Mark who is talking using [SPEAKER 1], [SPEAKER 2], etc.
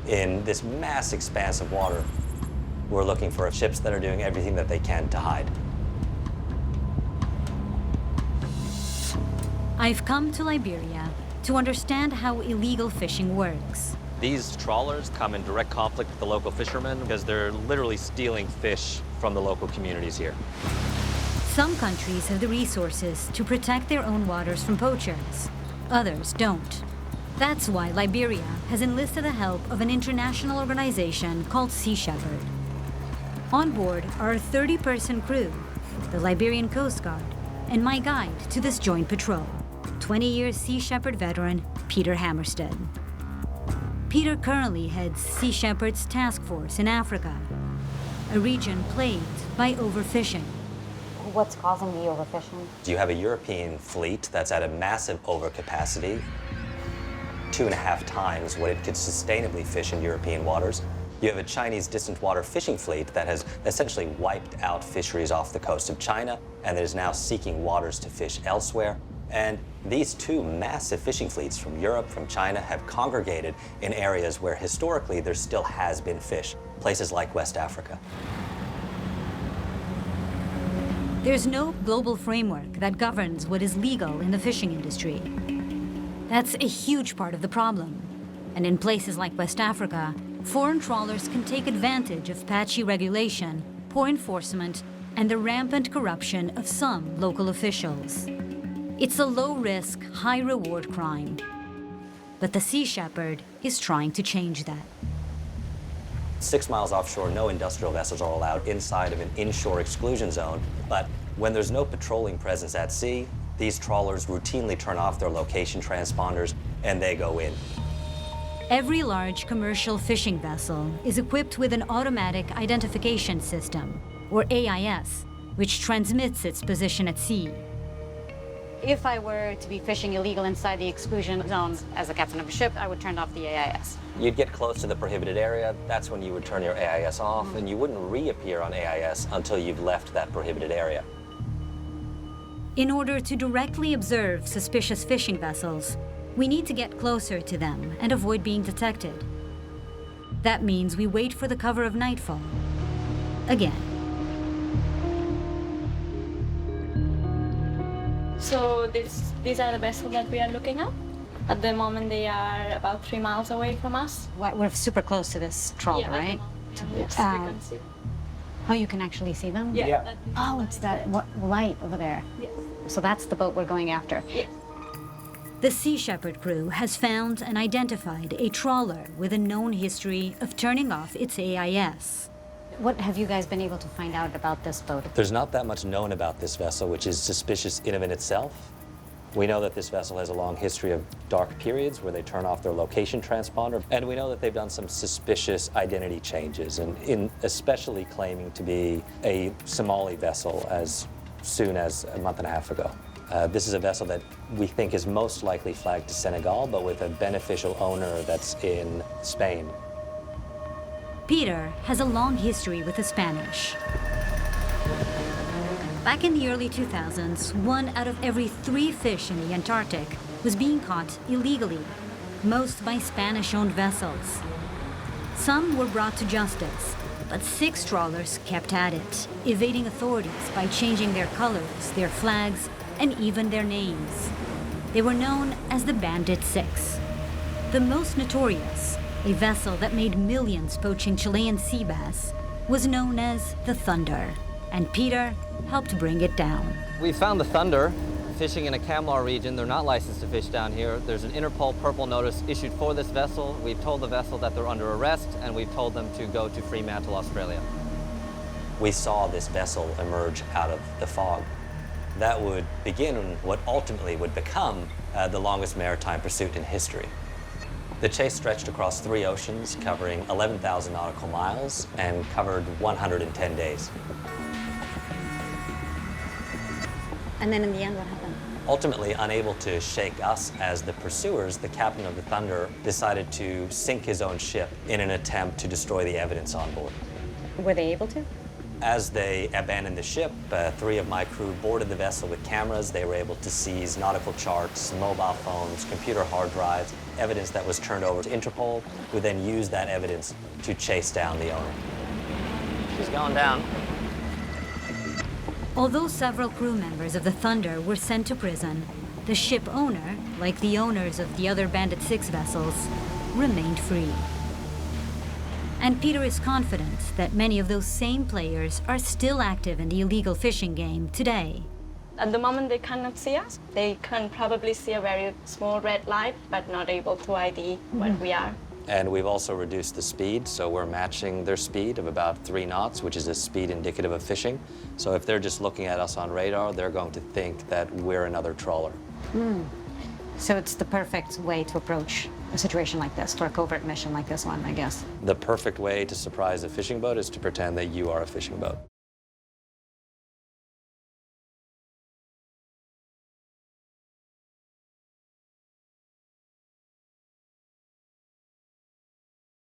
[SPEAKER 1] in this mass expanse of water. We're looking for ships that are doing everything that they can to hide.
[SPEAKER 2] I've come to Liberia to understand how illegal fishing works.
[SPEAKER 1] These trawlers come in direct conflict with the local fishermen because they're literally stealing fish from the local communities here.
[SPEAKER 2] Some countries have the resources to protect their own waters from poachers. Others don't. That's why Liberia has enlisted the help of an international organization called Sea Shepherd. On board are a 30-person crew, the Liberian Coast Guard, and my guide to this joint patrol, 20-year Sea Shepherd veteran Peter Hammerstead. Peter currently heads Sea Shepherd's task force in Africa, a region plagued by overfishing.
[SPEAKER 3] What's causing the overfishing?
[SPEAKER 1] You have a European fleet that's at a massive overcapacity, 2.5 times what it could sustainably fish in European waters. You have a Chinese distant water fishing fleet that has essentially wiped out fisheries off the coast of China and that is now seeking waters to fish elsewhere. And these two massive fishing fleets from Europe, from China, have congregated in areas where historically there still has been fish, places like West Africa.
[SPEAKER 2] There's no global framework that governs what is legal in the fishing industry. That's a huge part of the problem. And in places like West Africa, foreign trawlers can take advantage of patchy regulation, poor enforcement, and the rampant corruption of some local officials. It's a low-risk, high-reward crime. But the Sea Shepherd is trying to change that.
[SPEAKER 1] 6 miles offshore, no industrial vessels are allowed inside of an inshore exclusion zone. But when there's no patrolling presence at sea, these trawlers routinely turn off their location transponders and they go in.
[SPEAKER 2] Every large commercial fishing vessel is equipped with an automatic identification system, or AIS, which transmits its position at sea.
[SPEAKER 3] If I were to be fishing illegal inside the exclusion zone as a captain of a ship, I would turn off the AIS.
[SPEAKER 1] You'd get close to the prohibited area, that's when you would turn your AIS off, and you wouldn't reappear on AIS until you've left that prohibited area.
[SPEAKER 2] In order to directly observe suspicious fishing vessels, we need to get closer to them and avoid being detected. That means we wait for the cover of nightfall. Again.
[SPEAKER 4] So these are the vessels that we are looking at. At the moment, they are about 3 miles away from us.
[SPEAKER 3] We're super close to this trawler,
[SPEAKER 4] Yeah,
[SPEAKER 3] right?
[SPEAKER 4] Yes, we can see.
[SPEAKER 3] Oh, you can actually see them?
[SPEAKER 4] Yeah.
[SPEAKER 3] Oh, it's that light over there.
[SPEAKER 4] Yes.
[SPEAKER 3] So that's the boat we're going after.
[SPEAKER 4] Yes.
[SPEAKER 2] The Sea Shepherd crew has found and identified a trawler with a known history of turning off its AIS.
[SPEAKER 3] What have you guys been able to find out about this boat?
[SPEAKER 1] There's not that much known about this vessel, which is suspicious in and of itself. We know that this vessel has a long history of dark periods where they turn off their location transponder, and we know that they've done some suspicious identity changes, and especially claiming to be a Somali vessel as soon as a month and a half ago. This is a vessel that we think is most likely flagged to Senegal, but with a beneficial owner that's in Spain.
[SPEAKER 2] Peter has a long history with the Spanish. Back in the early 2000s, 1 out of every 3 fish in the Antarctic was being caught illegally, most by Spanish-owned vessels. Some were brought to justice, but 6 trawlers kept at it, evading authorities by changing their colors, their flags, and even their names. They were known as the Bandit Six. The most notorious, a vessel that made millions poaching Chilean sea bass, was known as the Thunder, and Peter helped bring it down.
[SPEAKER 5] We found the Thunder fishing in a Kamlar region. They're not licensed to fish down here. There's an Interpol purple notice issued for this vessel. We've told the vessel that they're under arrest, and we've told them to go to Fremantle, Australia.
[SPEAKER 1] We saw this vessel emerge out of the fog. That would begin what ultimately would become the longest maritime pursuit in history. The chase stretched across 3 oceans, covering 11,000 nautical miles, and covered 110 days.
[SPEAKER 3] And then in the end, what happened?
[SPEAKER 1] Ultimately, unable to shake us as the pursuers, the captain of the Thunder decided to sink his own ship in an attempt to destroy the evidence on board.
[SPEAKER 3] Were they able to?
[SPEAKER 1] As they abandoned the ship, 3 of my crew boarded the vessel with cameras. They were able to seize nautical charts, mobile phones, computer hard drives, evidence that was turned over to Interpol, who then used that evidence to chase down the owner.
[SPEAKER 5] She's going down.
[SPEAKER 2] Although several crew members of the Thunder were sent to prison, the ship owner, like the owners of the other Bandit 6 vessels, remained free. And Peter is confident that many of those same players are still active in the illegal fishing game today.
[SPEAKER 4] At the moment, they cannot see us. They can probably see a very small red light, but not able to ID what we are.
[SPEAKER 1] And we've also reduced the speed, so we're matching their speed of about 3 knots, which is a speed indicative of fishing. So if they're just looking at us on radar, they're going to think that we're another trawler.
[SPEAKER 3] So it's the perfect way to approach a situation like this, for a covert mission like this one, I guess.
[SPEAKER 1] The perfect way to surprise a fishing boat is to pretend that you are a fishing boat.